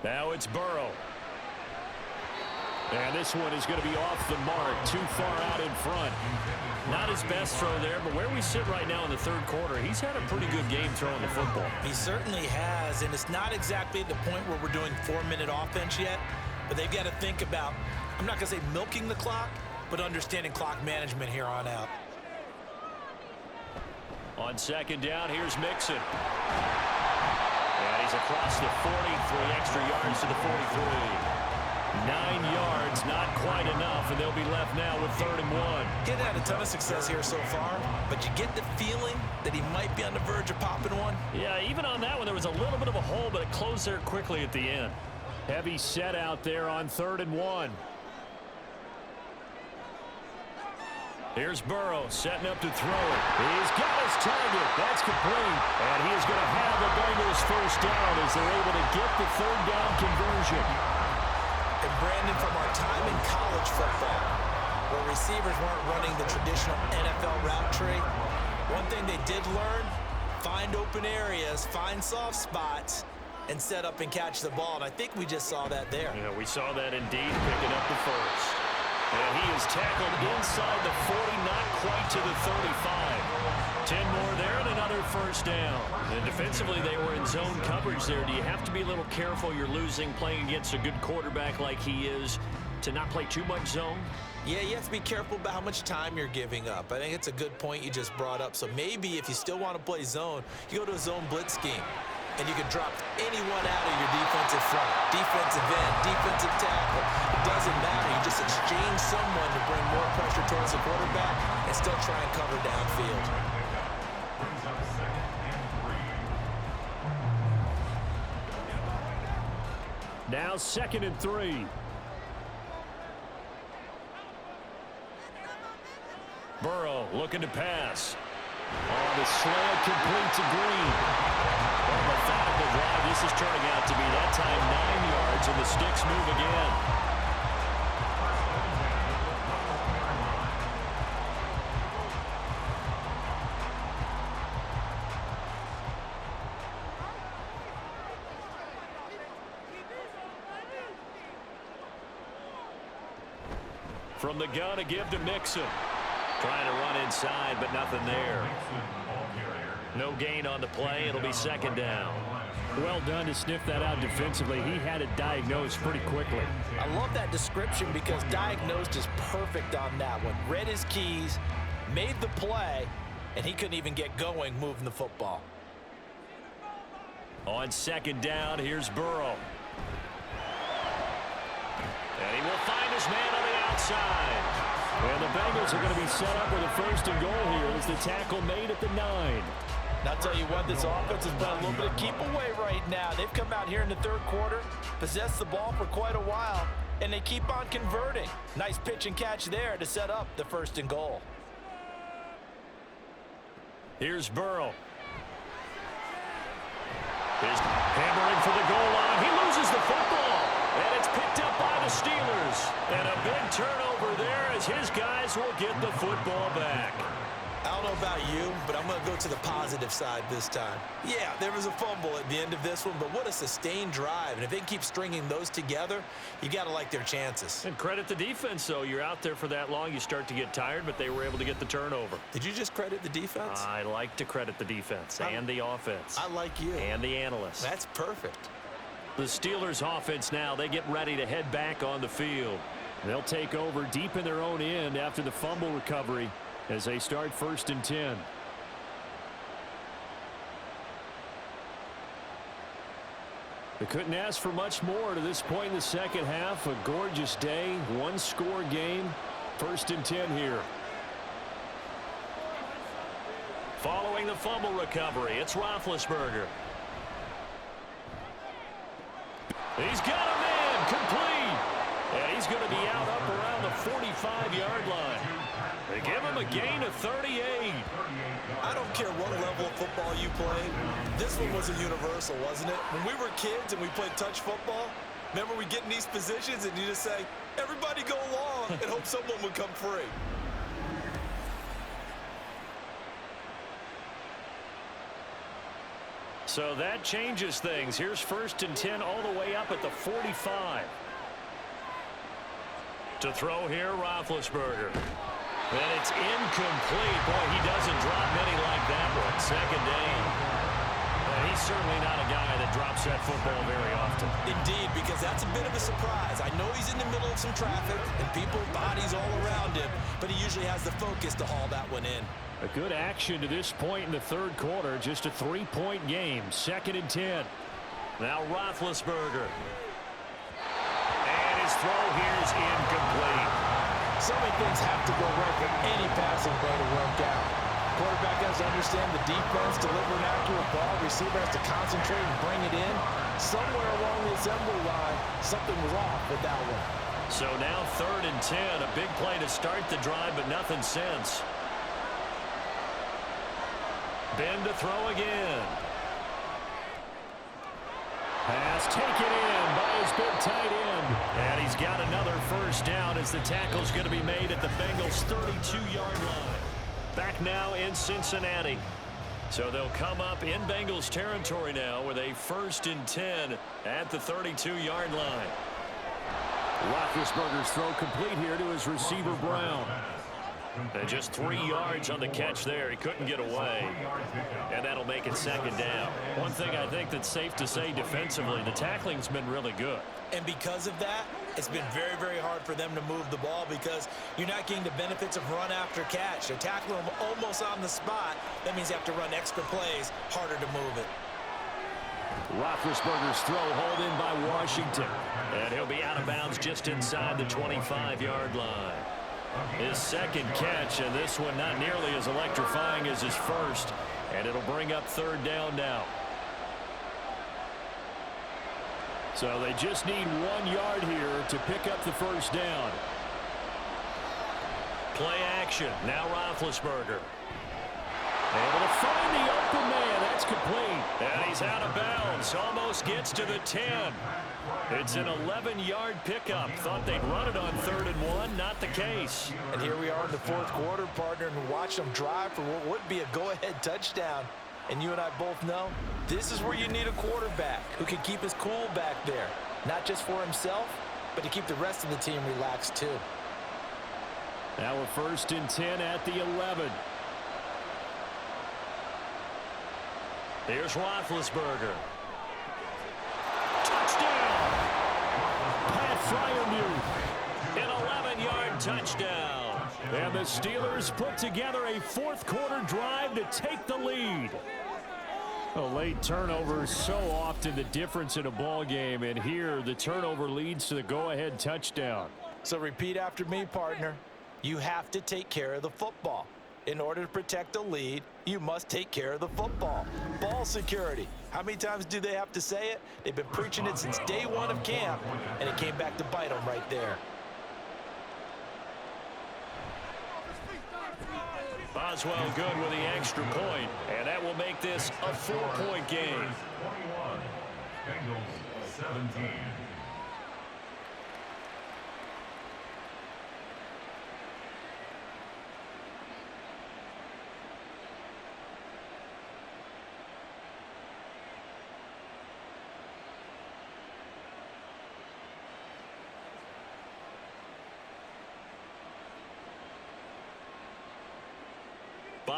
Now it's Burrow. And this one is going to be off the mark, too far out in front. Not his best throw there, but where we sit right now in the 3rd quarter, he's had a pretty good game throwing the football. He certainly has, and it's not exactly at the point where we're doing 4-minute offense yet, but they've got to think about, I'm not going to say milking the clock, but understanding clock management here on out. On 2nd down, here's Mixon. And he's across the 40, 3 extra yards to the 43. 9 yards, not quite enough, and they'll be left now with 3rd and 1. He's had a ton of success here so far, but you get the feeling that he might be on the verge of popping one. Yeah, even on that one, there was a little bit of a hole, but it closed there quickly at the end. Heavy set out there on 3rd and 1. Here's Burrow setting up to throw it. He's got his target. That's complete. And he is going to have the Bengals first down as they're able to get the 3rd down conversion. And Brandon, from our time in college football, where receivers weren't running the traditional NFL route tree, one thing they did learn, find open areas, find soft spots, and set up and catch the ball. And I think we just saw that there. Yeah, we saw that indeed, picking up the first. And he is tackled inside the 40, not quite to the 35. 10 more there and another first down. And defensively, they were in zone coverage there. Do you have to be a little careful? You're losing playing against a good quarterback like he is to not play too much zone? Yeah, you have to be careful about how much time you're giving up. I think it's a good point you just brought up. So maybe if you still want to play zone, you go to a zone blitz scheme. And you can drop anyone out of your defensive front. Defensive end, defensive tackle. It doesn't matter. You just exchange someone to bring more pressure towards the quarterback and still try and cover downfield. Brings up 2nd and 3. Now 2nd and 3. Burrow looking to pass. On the slant, complete to Green. A methodical drive. This is turning out to be that time 9 yards, and the sticks move again. From the gun, a give to Mixon. Trying to run inside, but nothing there. No gain on the play. It'll be 2nd down. Well done to sniff that out defensively. He had it diagnosed pretty quickly. I love that description because diagnosed is perfect on that one. Read his keys, made the play, and he couldn't even get going moving the football. On 2nd down, here's Burrow. And he will find his man on the outside. And the Bengals are going to be set up with a 1st and goal here as the tackle made at the 9. Now, I'll tell you what, this offense has been a little bit of keep away right now. They've come out here in the 3rd quarter, possessed the ball for quite a while, and they keep on converting. Nice pitch and catch there to set up the 1st and goal. Here's Burrow. He's hammering for the goal line. He loses the football, and it's picked up by the Steelers. And a big turnover there as his guys will get the football back. I'll don't know about you, but I'm going to go to the positive side this time. Yeah, there was a fumble at the end of this one, but what a sustained drive. And if they keep stringing those together, you got to like their chances. And credit the defense, though. You're out there for that long, you start to get tired, but they were able to get the turnover. Did you just credit the defense? I like to credit the defense and the offense. I like you. And the analysts. That's perfect. The Steelers offense now, they get ready to head back on the field. They'll take over deep in their own end after the fumble recovery as they start 1st and 10. They couldn't ask for much more to this point in the second half. A gorgeous day, one-score game. 1st and 10 here. Following the fumble recovery, it's Roethlisberger. He's got a man complete. And he's going to be out up around the 45-yard line. They give him a gain of 38. I don't care what level of football you play. This one was a universal, wasn't it? When we were kids and we played touch football, remember we get in these positions and you just say, everybody go along and hope someone would come free. So that changes things. Here's 1st and 10 all the way up at the 45. To throw here, Roethlisberger. And it's incomplete. Boy, he doesn't drop many like that one. 2nd down. And he's certainly not a guy that drops that football very often. Indeed, because that's a bit of a surprise. I know he's in the middle of some traffic and people, bodies all around him, but he usually has the focus to haul that one in. A good action to this point in the 3rd quarter. Just a 3-point game. 2nd and 10. Now Roethlisberger. And his throw here is incomplete. So many things have to go right for any passing play to work out. Quarterback has to understand the defense, deliver an accurate ball. Receiver has to concentrate and bring it in. Somewhere along the assembly line, something was off with that one. So now 3rd and 10. A big play to start the drive, but nothing since. Ben to throw again. Pass taken in by his big tight end. And he's got another 1st down as the tackle's going to be made at the Bengals' 32-yard line. Back now in Cincinnati. So they'll come up in Bengals territory now with a 1st and 10 at the 32-yard line. Roethlisberger's throw complete here to his receiver, Brown. And just 3 yards on the catch there. He couldn't get away. And that'll make it 2nd down. One thing I think that's safe to say defensively, the tackling's been really good. And because of that, it's been very, very hard for them to move the ball because you're not getting the benefits of run after catch. They tackle them almost on the spot. That means you have to run extra plays, harder to move it. Roethlisberger's throw hauled in by Washington. And he'll be out of bounds just inside the 25-yard line. His 2nd catch, and this one not nearly as electrifying as his 1st. And it'll bring up 3rd down now. So they just need 1 yard here to pick up the 1st down. Play action. Now Roethlisberger. Able to find the open man. That's complete. And he's out of bounds. Almost gets to the 10. It's an 11-yard pickup. Thought they'd run it on 3rd and 1. Not the case. And here we are in the 4th quarter, partner, and watch them drive for what would be a go-ahead touchdown. And you and I both know this is where you need a quarterback who can keep his cool back there. Not just for himself, but to keep the rest of the team relaxed too. Now a 1st and 10 at the 11. Here's Roethlisberger. Touchdown! Pat Freiermuth. An 11-yard touchdown. And the Steelers put together a 4th quarter drive to take the lead. A late turnover is so often the difference in a ball game, and here the turnover leads to the go-ahead touchdown. So repeat after me, partner. You have to take care of the football. In order to protect the lead, you must take care of the football. Ball security. How many times do they have to say it? They've been preaching it since day 1 of camp, and it came back to bite them right there. Boswell good with the extra point, and that will make this a 4-point game. 21. Bengals 17.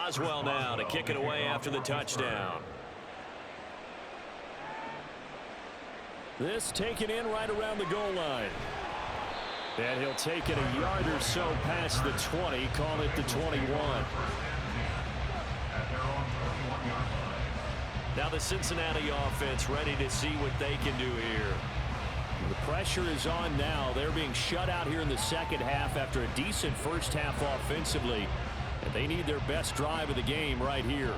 Boswell now to kick it away after the touchdown. This taken in right around the goal line. And he'll take it a yard or so past the 20, call it the 21. Now the Cincinnati offense ready to see what they can do here. The pressure is on now. They're being shut out here in the second half after a decent first half offensively. And they need their best drive of the game right here.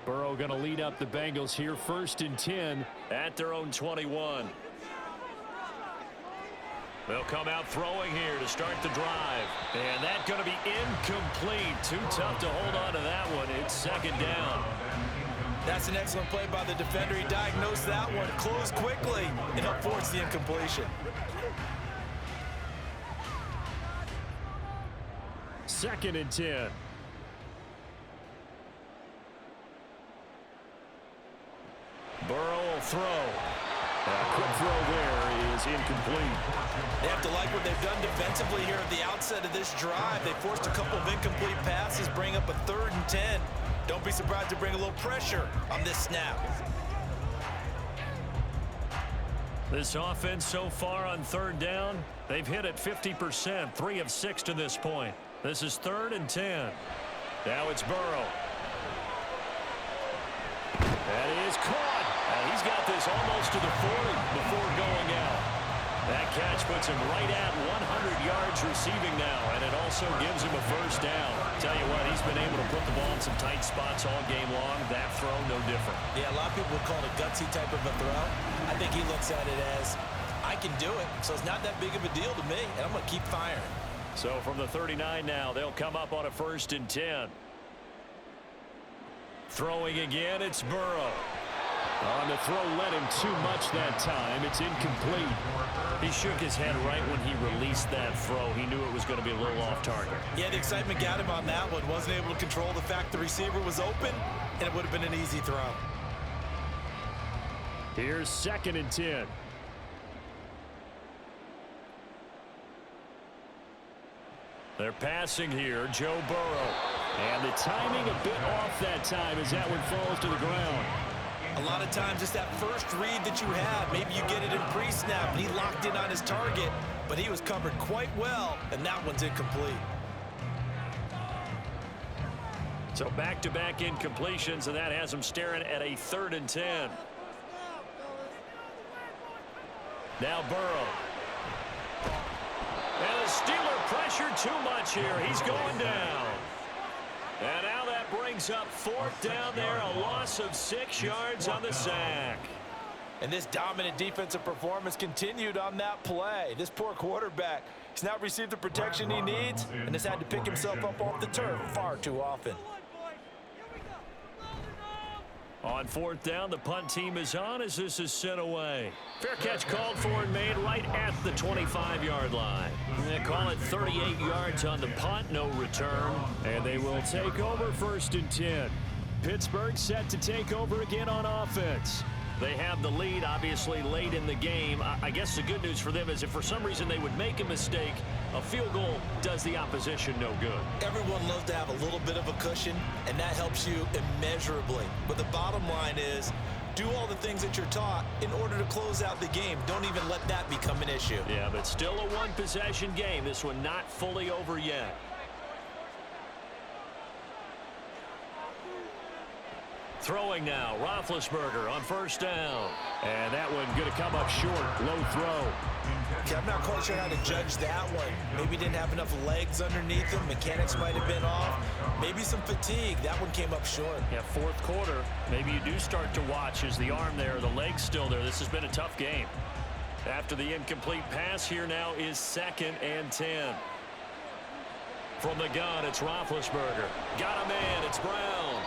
Burrow going to lead up the Bengals here, 1st and 10. At their own 21. They'll come out throwing here to start the drive. And that's going to be incomplete. Too tough to hold on to that one. It's 2nd down. That's an excellent play by the defender. He diagnosed that one, closed quickly, and helped force the incompletion. 2nd and 10. Burrow will throw. Quick throw there is incomplete. They have to like what they've done defensively here at the outset of this drive. They forced a couple of incomplete passes, bring up a 3rd and 10. Don't be surprised to bring a little pressure on this snap. This offense so far on 3rd down, they've hit it 50%, 3 of 6 to this point. This is 3rd and 10. Now it's Burrow. That is caught. And he's got this almost to the 40 before going out. That catch puts him right at 100 yards receiving now, and it also gives him a 1st down. Tell you what, he's been able to put the ball in some tight spots all game long. That throw, no different. Yeah, a lot of people would call it a gutsy type of a throw. I think he looks at it as, I can do it, so it's not that big of a deal to me, and I'm going to keep firing. So from the 39 now, they'll come up on a 1st and 10. Throwing again, it's Burrow. On the throw, led him too much that time. It's incomplete. He shook his head right when he released that throw. He knew it was going to be a little off target. Yeah, the excitement got him on that one. Wasn't able to control the fact the receiver was open, and it would have been an easy throw. Here's 2nd and 10. They're passing here, Joe Burrow. And the timing a bit off that time as that one falls to the ground. A lot of times it's that first read that you have. Maybe you get it in pre-snap, and he locked in on his target, but he was covered quite well, and that one's incomplete. So back-to-back incompletions, and that has him staring at a 3rd and 10. Now Burrow. And the Steeler pressure too much here. He's going down. And now that brings up 4th down there, a loss of 6 yards on the sack. And this dominant defensive performance continued on that play. This poor quarterback, he's not received the protection he needs and has had to pick himself up off the turf far too often. On 4th down, the punt team is on as this is sent away. Fair catch called for and made right at the 25-yard line. They call it 38 yards on the punt, no return. And they will take over 1st and 10. Pittsburgh set to take over again on offense. They have the lead, obviously, late in the game. I guess the good news for them is if for some reason they would make a mistake, a field goal does the opposition no good. Everyone loves to have a little bit of a cushion, and that helps you immeasurably. But the bottom line is, do all the things that you're taught in order to close out the game. Don't even let that become an issue. Yeah, but still a one-possession game. This one not fully over yet. Throwing now, Roethlisberger on 1st down. And that one going to come up short, low throw. Okay, I'm not quite sure how to judge that one. Maybe didn't have enough legs underneath him. Mechanics might have been off. Maybe some fatigue. That one came up short. Yeah, 4th quarter. Maybe you do start to watch as the arm there, the leg's still there. This has been a tough game. After the incomplete pass, here now is 2nd and 10. From the gun, it's Roethlisberger. Got a man, it's Brown.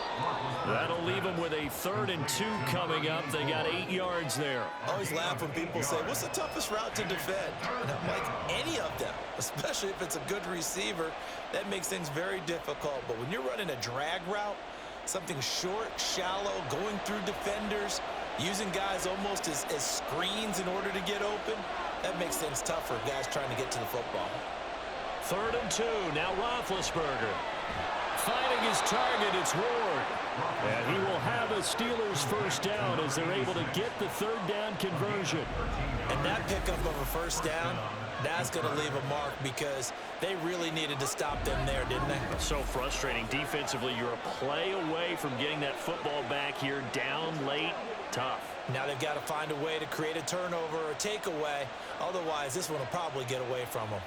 That'll leave them with a 3rd and 2 coming up. They got 8 yards there. I always laugh when people say, what's the toughest route to defend? And I'm like, any of them, especially if it's a good receiver. That makes things very difficult. But when you're running a drag route, something short, shallow, going through defenders, Using guys almost as screens in order to get open, that makes things tough for guys trying to get to the football. 3rd and 2. Now Roethlisberger. Finding his target, it's Ward. And he will have a Steelers first down as they're able to get the 3rd down conversion. And that pickup of a first down, that's going to leave a mark because they really needed to stop them there, didn't they? So frustrating. Defensively, you're a play away from getting that football back here down late. Tough. Now they've got to find a way to create a turnover or takeaway. Otherwise, this one will probably get away from them.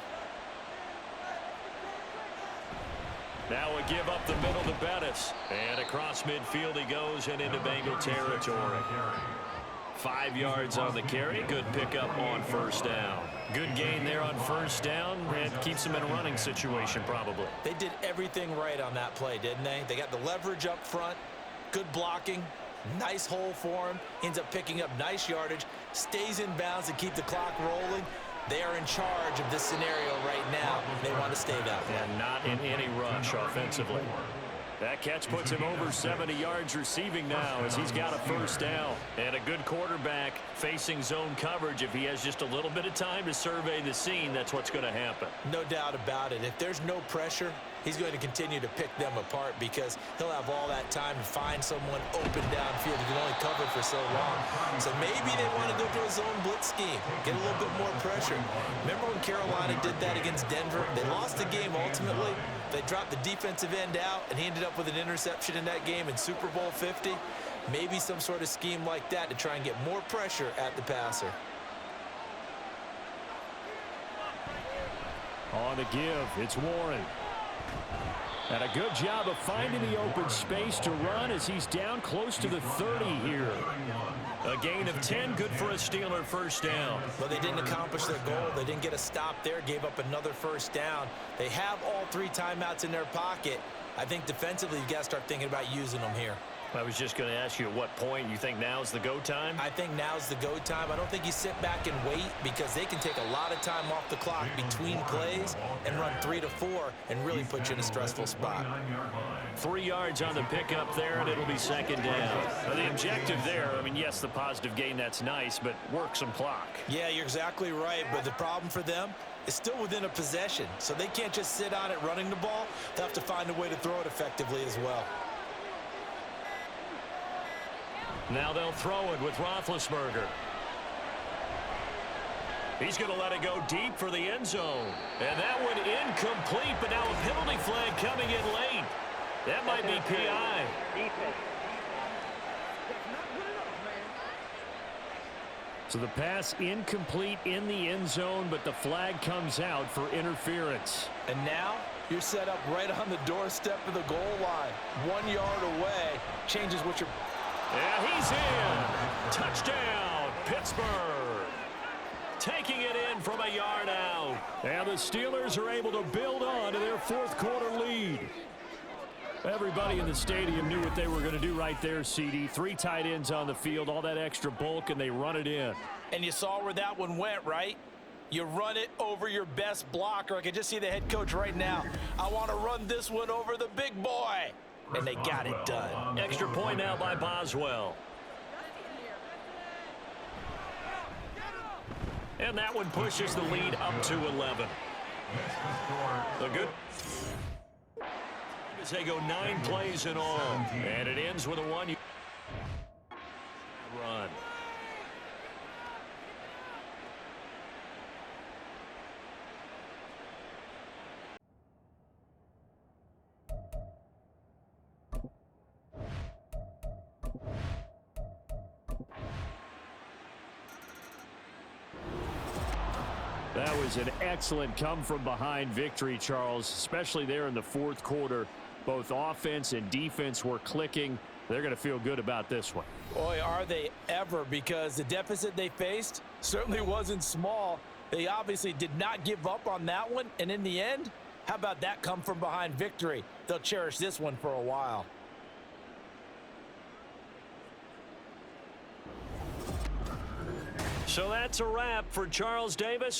Now a give up the middle to Bettis. And across midfield he goes and into Bengal territory. 5 yards on the carry. Good pickup on first down. Good gain there on first down. And keeps them in a running situation probably. They did everything right on that play, didn't they? They got the leverage up front. Good blocking. Nice hole for him. Ends up picking up nice yardage. Stays in bounds to keep the clock rolling. They are in charge of this scenario right now. They want to stay that way. And not in any rush offensively. That catch puts him over 70 yards receiving now as he's got a first down. And a good quarterback facing zone coverage. If he has just a little bit of time to survey the scene, that's what's going to happen. No doubt about it. If there's no pressure, he's going to continue to pick them apart because he'll have all that time to find someone open downfield. He can only cover for so long. So maybe they want to go to a zone blitz scheme, get a little bit more pressure. Remember when Carolina did that against Denver? They lost the game ultimately. They dropped the defensive end out, and he ended up with an interception in that game in Super Bowl 50. Maybe some sort of scheme like that to try and get more pressure at the passer. On the give, it's Warren. And a good job of finding the open space to run as he's down close to the 30 here. A gain of 10, good for a Steeler first down. But they didn't accomplish their goal. They didn't get a stop there, gave up another first down. They have all 3 timeouts in their pocket. I think defensively you've got to start thinking about using them here. I was just going to ask you at what point you think now's the go time? I think now's the go time. I don't think you sit back and wait because they can take a lot of time off the clock between plays and run 3 to 4 and really put you in a stressful spot. 3 yards on the pickup there, and it'll be second down. Now, the objective there, I mean, yes, the positive gain, that's nice, but work some clock. Yeah, you're exactly right, but the problem for them is still within a possession, so they can't just sit on it running the ball. They'll have to find a way to throw it effectively as well. Now they'll throw it with Roethlisberger. He's going to let it go deep for the end zone. And that one incomplete, but now a penalty flag coming in late. That might be PI. So the pass incomplete in the end zone, but the flag comes out for interference. And now you're set up right on the doorstep of the goal line. 1 yard away changes what you're... Yeah, he's in. Touchdown, Pittsburgh. Taking it in from a yard out. And the Steelers are able to build on to their 4th quarter lead. Everybody in the stadium knew what they were going to do right there, CD. 3 tight ends on the field, all that extra bulk, and they run it in. And you saw where that one went, right? You run it over your best blocker. I can just see the head coach right now. I want to run this one over the big boy. And they got it done. Extra point now by Boswell. And that one pushes the lead up to 11. A good... as they go 9 plays in all. And it ends with a 1 run. That was an excellent come-from-behind victory, Charles, especially there in the 4th quarter. Both offense and defense were clicking. They're going to feel good about this one. Boy, are they ever, because the deficit they faced certainly wasn't small. They obviously did not give up on that one, and in the end, how about that come-from-behind victory? They'll cherish this one for a while. So that's a wrap for Charles Davis.